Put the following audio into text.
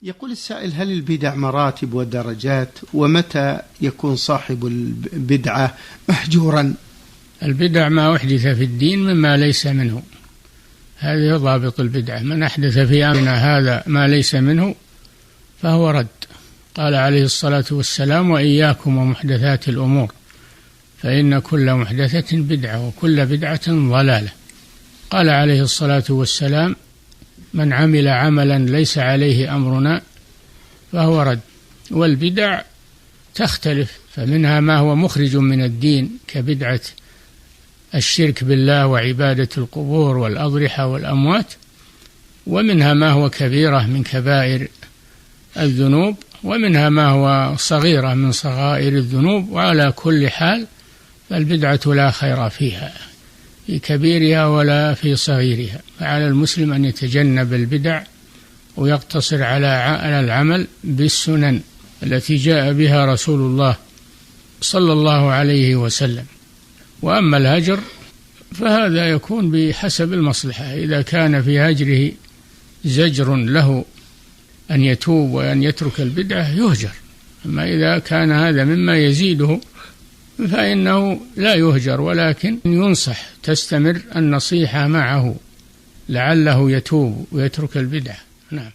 يقول السائل: هل البدع مراتب ودرجات؟ ومتى يكون صاحب البدعة مهجورا؟ البدع ما أحدث في الدين مما ليس منه، هذه ضابط البدعة. من أحدث في أمرنا هذا ما ليس منه فهو رد. قال عليه الصلاة والسلام: وإياكم ومحدثات الأمور فإن كل محدثة بدعة وكل بدعة ضلالة. قال عليه الصلاة والسلام: من عمل عملا ليس عليه أمرنا فهو رد. والبدع تختلف، فمنها ما هو مخرج من الدين كبدعة الشرك بالله وعبادة القبور والأضرحة والأموات، ومنها ما هو كبيرة من كبائر الذنوب، ومنها ما هو صغيرة من صغائر الذنوب. وعلى كل حال فالبدعة لا خير فيها في كبيرها ولا في صغيرها، فعلى المسلم أن يتجنب البدع ويقتصر على العمل بالسنن التي جاء بها رسول الله صلى الله عليه وسلم. وأما الهجر فهذا يكون بحسب المصلحة، إذا كان في هجره زجر له أن يتوب وأن يترك البدعة يهجر، أما إذا كان هذا مما يزيده فإنه لا يهجر، ولكن ينصح، تستمر النصيحة معه لعله يتوب ويترك البدعة. نعم.